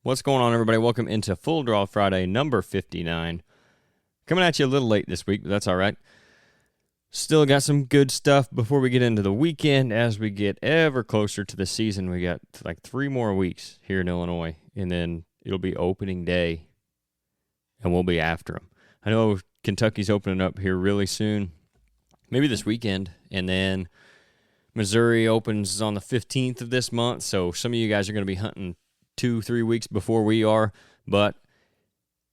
What's going on, everybody? Welcome into Full Draw Friday, number 59. Coming at you a little late this week, but that's all right. Still got some good stuff before we get into the weekend. As we get ever closer to the season, we got like 3 more weeks here in Illinois, and then it'll be opening day, and we'll be after them. I know Kentucky's opening up here really soon, maybe this weekend, and then Missouri opens on the 15th of this month, so some of you guys are going to be hunting 2-3 weeks before we are, but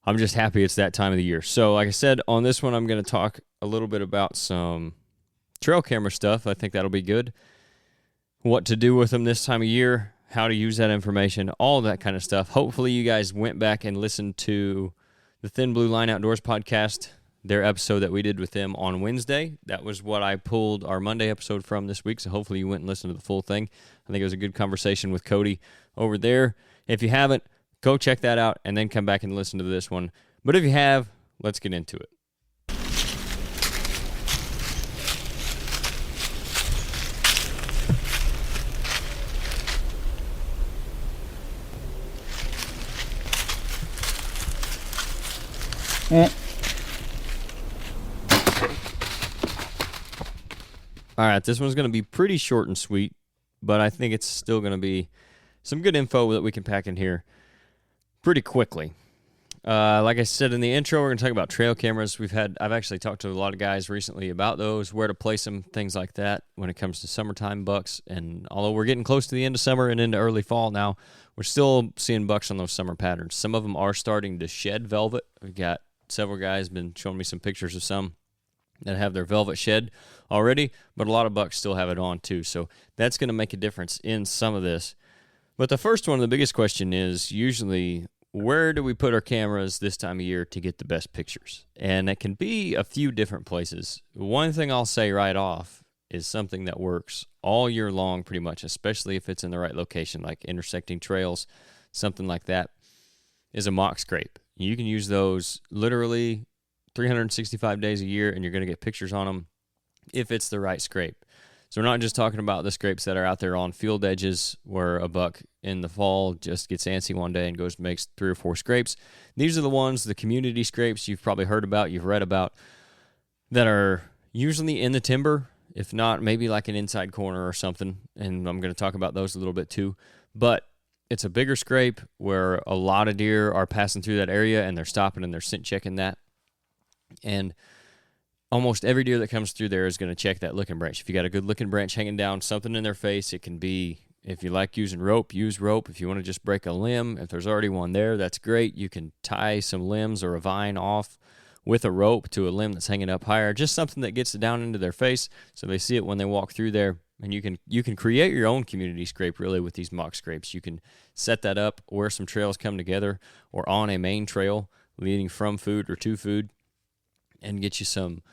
I'm just happy it's that time of the year. So like I said, on this one, I'm going to talk a little bit about some trail camera stuff. I think that'll be good. What to do with them this time of year, how to use that information, all that kind of stuff. Hopefully you guys went back and listened to the Thin Blue Line Outdoors podcast, their episode that we did with them on Wednesday. That was what I pulled our Monday episode from this week, so hopefully you went and listened to the full thing. I think it was a good conversation with Cody over there. If you haven't, go check that out and then come back and listen to this one. But if you have, let's get into it. All right, this one's going to be pretty short and sweet, but I think it's still going to be some good info that we can pack in here pretty quickly. Like I said in the intro, we're going to talk about trail cameras. I've actually talked to a lot of guys recently about those, where to place them, things like that when it comes to summertime bucks. And although we're getting close to the end of summer and into early fall now, we're still seeing bucks on those summer patterns. Some of them are starting to shed velvet. We've got several guys been showing me some pictures of some that have their velvet shed already, but a lot of bucks still have it on too. So that's going to make a difference in some of this. But the first one, the biggest question is usually, where do we put our cameras this time of year to get the best pictures? And it can be a few different places. One thing I'll say right off is something that works all year long pretty much, especially if it's in the right location, like intersecting trails, something like that, is a mock scrape. You can use those literally 365 days a year, and you're going to get pictures on them if it's the right scrape. So we're not just talking about the scrapes that are out there on field edges where a buck in the fall just gets antsy one day and goes and makes 3 or 4 scrapes. These are the ones, the community scrapes you've probably heard about, you've read about, that are usually in the timber, if not maybe like an inside corner or something, and I'm going to talk about those a little bit too. But it's a bigger scrape where a lot of deer are passing through that area and they're stopping and they're scent checking that. And almost every deer that comes through there is going to check that looking branch. If you got a good looking branch hanging down, something in their face, it can be, if you like using rope, use rope. If you want to just break a limb, if there's already one there, that's great. You can tie some limbs or a vine off with a rope to a limb that's hanging up higher, just something that gets it down into their face so they see it when they walk through there. And you can create your own community scrape really with these mock scrapes. You can set that up where some trails come together or on a main trail leading from food or to food, and get you some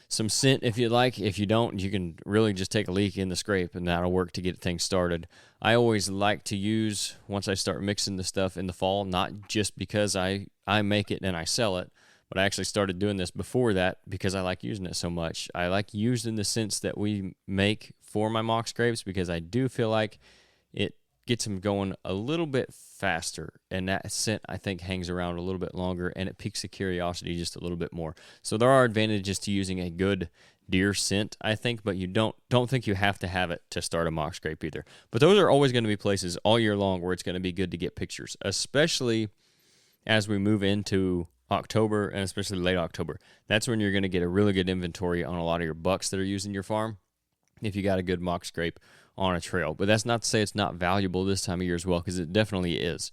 scent if you like. If you don't, you can really just take a leak in the scrape, and that'll work to get things started. I always like to use, once I start mixing the stuff in the fall, not just because I make it and I sell it, but I actually started doing this before that because I like using it so much. I like using the scents that we make for my mock scrapes because I do feel like it gets them going a little bit faster, and that scent I think hangs around a little bit longer, and it piques the curiosity just a little bit more. So there are advantages to using a good deer scent, I think, but you don't think you have to have it to start a mock scrape either. But those are always going to be places all year long where it's going to be good to get pictures, especially as we move into October and especially late October. That's when you're going to get a really good inventory on a lot of your bucks that are using your farm if you got a good mock scrape on a trail. But that's not to say it's not valuable this time of year as well, because it definitely is.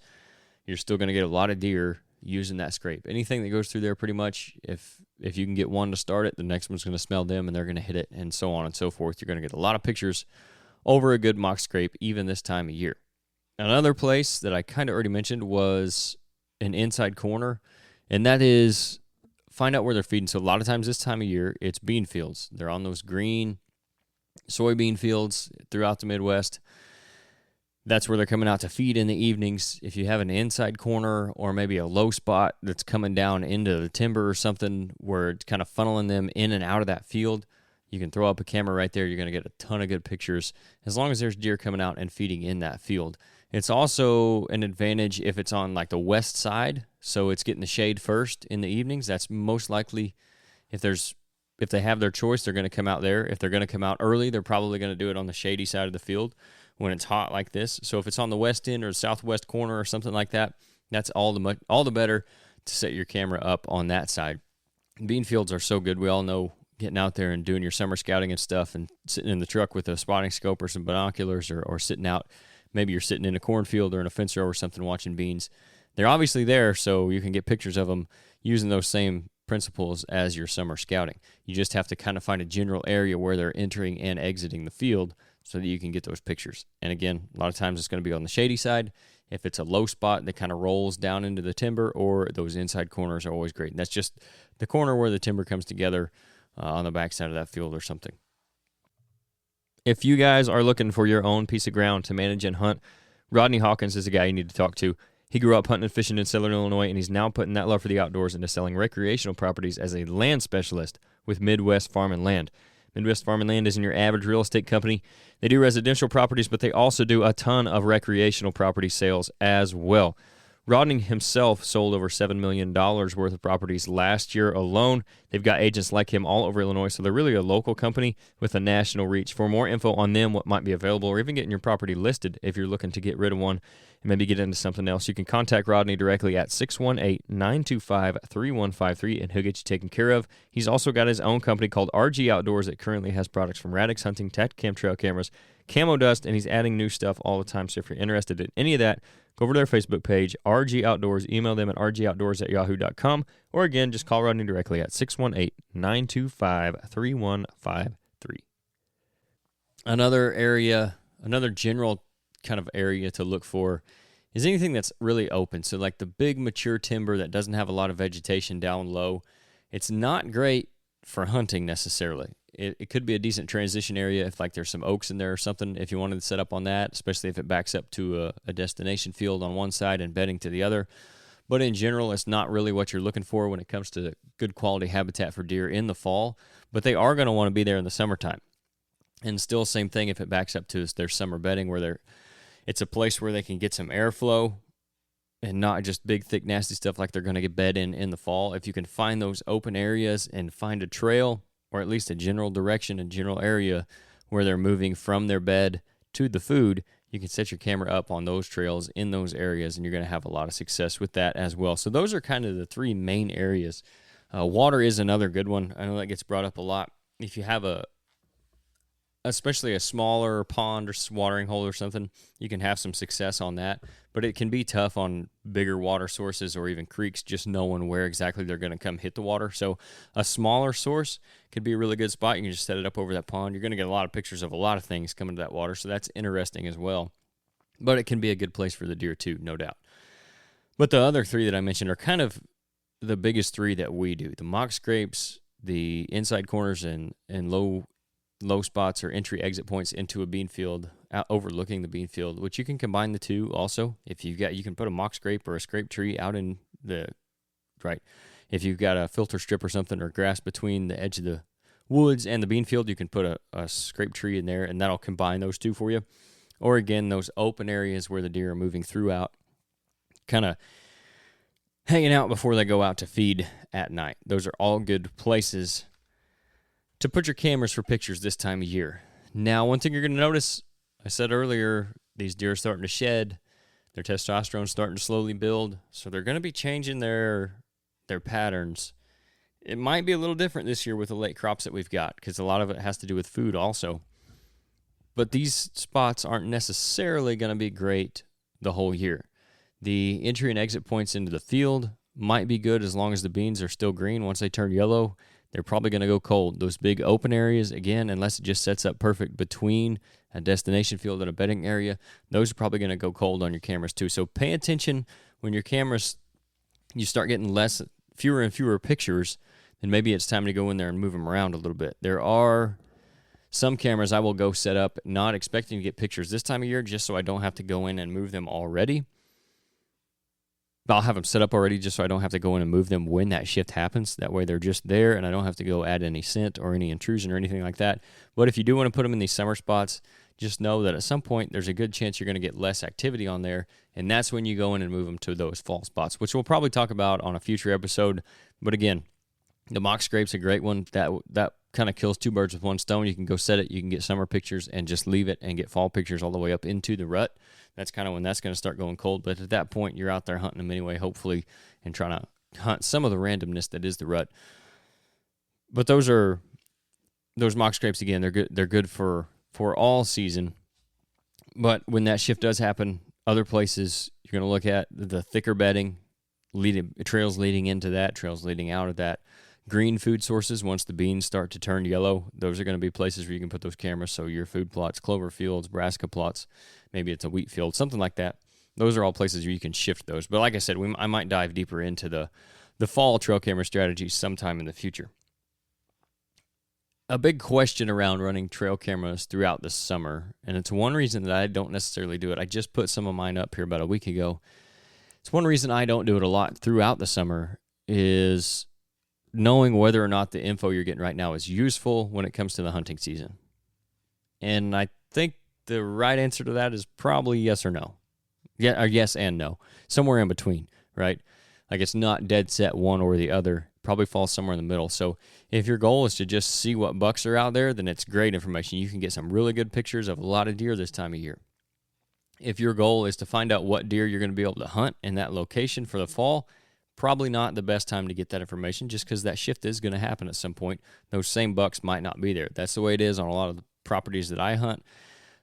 You're still going to get a lot of deer using that scrape. Anything that goes through there, pretty much, if you can get one to start it, the next one's going to smell them and they're going to hit it, and so on and so forth. You're going to get a lot of pictures over a good mock scrape even this time of year. Another place that I kind of already mentioned was an inside corner, and that is find out where they're feeding. So a lot of times this time of year, it's bean fields. They're on those green soybean fields throughout the Midwest. That's where they're coming out to feed in the evenings. If you have an inside corner or maybe a low spot that's coming down into the timber or something where it's kind of funneling them in and out of that field, you can throw up a camera right there. You're going to get a ton of good pictures as long as there's deer coming out and feeding in that field. It's also an advantage if it's on like the west side, so it's getting the shade first in the evenings. That's most likely if they have their choice, they're going to come out there. If they're going to come out early, they're probably going to do it on the shady side of the field when it's hot like this. So if it's on the west end or southwest corner or something like that, that's all the better to set your camera up on that side. Bean fields are so good. We all know getting out there and doing your summer scouting and stuff and sitting in the truck with a spotting scope or some binoculars or sitting out. Maybe you're sitting in a cornfield or in a fence row or something watching beans. They're obviously there, so you can get pictures of them using those same principles as your summer scouting. You just have to kind of find a general area where they're entering and exiting the field so that you can get those pictures. And again, a lot of times it's going to be on the shady side. If it's a low spot that kind of rolls down into the timber, or those inside corners are always great. And that's just the corner where the timber comes together on the backside of that field or something. If you guys are looking for your own piece of ground to manage and hunt, Rodney Hawkins is a guy you need to talk to. He grew up hunting and fishing in Southern Illinois, and he's now putting that love for the outdoors into selling recreational properties as a land specialist with Midwest Farm and Land. Midwest Farm and Land isn't your average real estate company. They do residential properties, but they also do a ton of recreational property sales as well. Rodney himself sold over $7 million worth of properties last year alone. They've got agents like him all over Illinois, so they're really a local company with a national reach. For more info on them, what might be available, or even getting your property listed if you're looking to get rid of one and maybe get into something else, you can contact Rodney directly at 618-925-3153, and he'll get you taken care of. He's also got his own company called RG Outdoors that currently has products from Radix Hunting, Tactacam trail cameras, Camo Dust, and he's adding new stuff all the time. So if you're interested in any of that, go over to their Facebook page, RG Outdoors. Email them at rgoutdoors@yahoo.com. Or again, just call Rodney directly at 618-925-3153. Another general kind of area to look for is anything that's really open. So like the big mature timber that doesn't have a lot of vegetation down low, it's not great for hunting necessarily. It could be a decent transition area if like there's some oaks in there or something, if you wanted to set up on that, especially if it backs up to a destination field on one side and bedding to the other. But in general, it's not really what you're looking for when it comes to good quality habitat for deer in the fall, but they are going to want to be there in the summertime. And still same thing if it backs up to their summer bedding where it's a place where they can get some airflow and not just big, thick, nasty stuff like they're going to get bed in the fall. If you can find those open areas and find a trail, or at least a general direction, a general area where they're moving from their bed to the food, you can set your camera up on those trails in those areas, and you're going to have a lot of success with that as well. So those are kind of the three main areas. Water is another good one. I know that gets brought up a lot. If you have especially a smaller pond or watering hole or something, you can have some success on that. But it can be tough on bigger water sources or even creeks, just knowing where exactly they're going to come hit the water. So a smaller source could be a really good spot. You can just set it up over that pond. You're going to get a lot of pictures of a lot of things coming to that water, so that's interesting as well. But it can be a good place for the deer too, no doubt. But the other three that I mentioned are kind of the biggest three that we do. The mock scrapes, the inside corners, and low spots or entry-exit points into a bean field, overlooking the bean field, which you can combine the two also. If you can put a mock scrape or a scrape tree out in if you've got a filter strip or something or grass between the edge of the woods and the bean field, you can put a scrape tree in there, and that'll combine those two for you. Or again, those open areas where the deer are moving throughout, kind of hanging out before they go out to feed at night. Those are all good places to put your cameras for pictures this time of year. Now, one thing you're going to notice, I said earlier, these deer are starting to shed. Their testosterone's starting to slowly build, so they're going to be changing their patterns. It might be a little different this year with the late crops that we've got, because a lot of it has to do with food also. But these spots aren't necessarily going to be great the whole year. The entry and exit points into the field might be good as long as the beans are still green. Once they turn yellow, they're probably going to go cold. Those big open areas, again, unless it just sets up perfect between a destination field and a bedding area, those are probably going to go cold on your cameras too. So pay attention when your cameras, you start getting fewer and fewer pictures, then maybe it's time to go in there and move them around a little bit. There are some cameras I will go set up not expecting to get pictures this time of year just so I don't have to go in and move them already. I'll have them set up already just so I don't have to go in and move them when that shift happens. That way they're just there and I don't have to go add any scent or any intrusion or anything like that. But if you do want to put them in these summer spots, just know that at some point there's a good chance you're going to get less activity on there, and that's when you go in and move them to those fall spots, which we'll probably talk about on a future episode. But again, the mock scrape's a great one. That kind of kills two birds with one stone. You can go set it, you can get summer pictures and just leave it and get fall pictures all the way up into the rut. That's kind of when that's going to start going cold. But at that point, you're out there hunting them anyway, hopefully, and trying to hunt some of the randomness that is the rut. But those mock scrapes, again, they're good for all season. But when that shift does happen, other places you're going to look at the thicker bedding, trails leading into that, trails leading out of that. Green food sources, once the beans start to turn yellow, those are going to be places where you can put those cameras. So your food plots, clover fields, brassica plots, maybe it's a wheat field, something like that. Those are all places where you can shift those. But like I said, I might dive deeper into the fall trail camera strategies sometime in the future. A big question around running trail cameras throughout the summer, and it's one reason that I don't necessarily do it. I just put some of mine up here about a week ago. It's one reason I don't do it a lot throughout the summer is knowing whether or not the info you're getting right now is useful when it comes to the hunting season. And I think the right answer to that is probably yes or no. Yeah, or yes and no. Somewhere in between, right? Like it's not dead set one or the other. Probably falls somewhere in the middle. So if your goal is to just see what bucks are out there, then it's great information. You can get some really good pictures of a lot of deer this time of year. If your goal is to find out what deer you're going to be able to hunt in that location for the fall, probably not the best time to get that information just because that shift is going to happen at some point. Those same bucks might not be there. That's the way it is on a lot of the properties that I hunt.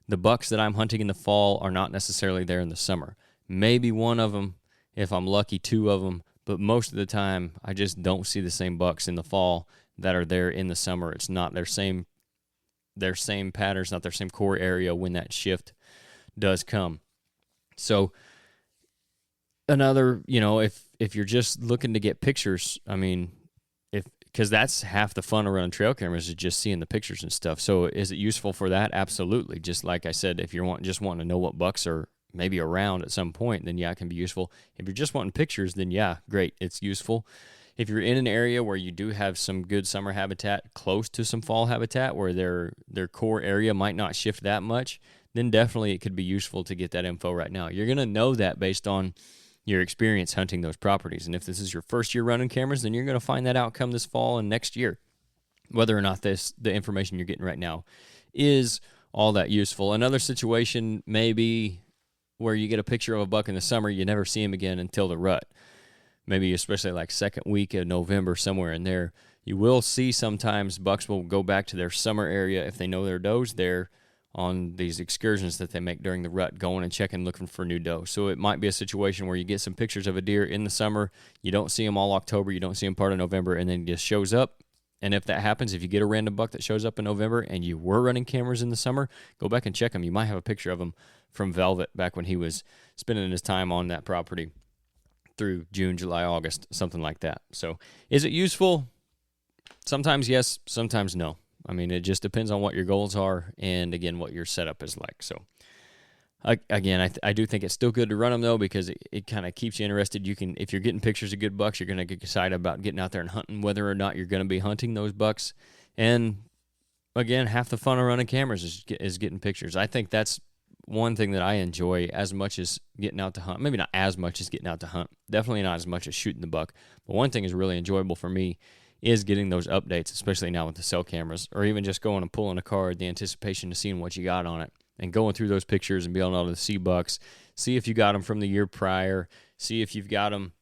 The bucks that I'm hunting in the fall are not necessarily there in the summer. Maybe one of them, if I'm lucky, two of them, but most of the time I just don't see the same bucks in the fall that are there in the summer. It's not their same patterns, not their same core area when that shift does come. So another, if you're just looking to get pictures, I mean, because that's half the fun of running trail cameras is just seeing the pictures and stuff. So is it useful for that? Absolutely. Just like I said, if you're just wanting to know what bucks are maybe around at some point, then yeah, it can be useful. If you're just wanting pictures, then yeah, great, it's useful. If you're in an area where you do have some good summer habitat close to some fall habitat where their core area might not shift that much, then definitely it could be useful to get that info right now. You're going to know that based on your experience hunting those properties. And if this is your first year running cameras, then you're going to find that outcome this fall and next year, whether or not the information you're getting right now is all that useful. Another situation may be where you get a picture of a buck in the summer, you never see him again until the rut. Maybe especially like second week of November, somewhere in there. You will see sometimes bucks will go back to their summer area if they know their doe's there on these excursions that they make during the rut, going and checking, looking for new doe. So it might be a situation where you get some pictures of a deer in the summer, you don't see him all October, you don't see him part of November, and then he just shows up. And if that happens, if you get a random buck that shows up in November and you were running cameras in the summer, go back and check him. You might have a picture of him from Velvet back when he was spending his time on that property through June, July, August, something like that. So is it useful? Sometimes yes, sometimes no. I mean, it just depends on what your goals are and, again, what your setup is like. So, again, I do think it's still good to run them, though, because it kind of keeps you interested. You can, if you're getting pictures of good bucks, you're going to get excited about getting out there and hunting, whether or not you're going to be hunting those bucks. And, again, half the fun of running cameras is getting pictures. I think that's one thing that I enjoy as much as getting out to hunt. Maybe not as much as getting out to hunt. Definitely not as much as shooting the buck. But one thing is really enjoyable for me is getting those updates, especially now with the cell cameras, or even just going and pulling a card, the anticipation of seeing what you got on it, and going through those pictures and being able to see bucks, see if you got them from the year prior, see if you've got them,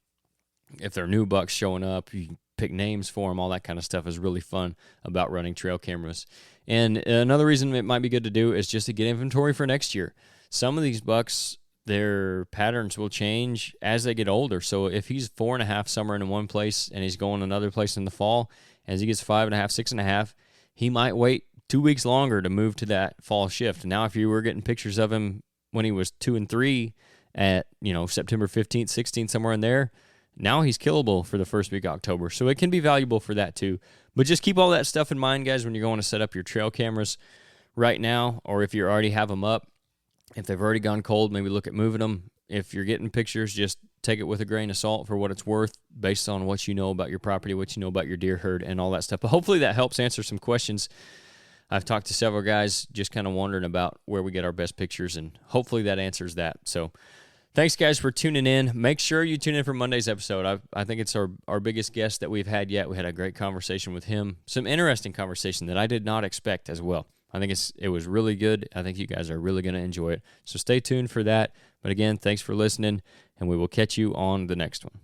if they're new bucks showing up, you can pick names for them, all that kind of stuff is really fun about running trail cameras. And another reason it might be good to do is just to get inventory for next year. Some of these bucks, their patterns will change as they get older. So if he's 4.5 summer in one place and he's going another place in the fall, as he gets 5.5, 6.5, he might wait 2 weeks longer to move to that fall shift. Now, if you were getting pictures of him when he was 2 and 3 at, September 15th, 16th, somewhere in there, now he's killable for the first week of October. So it can be valuable for that too. But just keep all that stuff in mind, guys, when you're going to set up your trail cameras right now, or if you already have them up. If they've already gone cold, maybe look at moving them. If you're getting pictures, just take it with a grain of salt for what it's worth based on what you know about your property, what you know about your deer herd, and all that stuff. But hopefully that helps answer some questions I've talked to several guys just kind of wondering about where we get our best pictures, and hopefully that answers that. So thanks, guys, for tuning in. Make sure you tune in for Monday's episode. I think it's our biggest guest that we've had yet. We had a great conversation with him, some interesting conversation that I did not expect as well. I think it was really good. I think you guys are really going to enjoy it. So stay tuned for that. But again, thanks for listening, and we will catch you on the next one.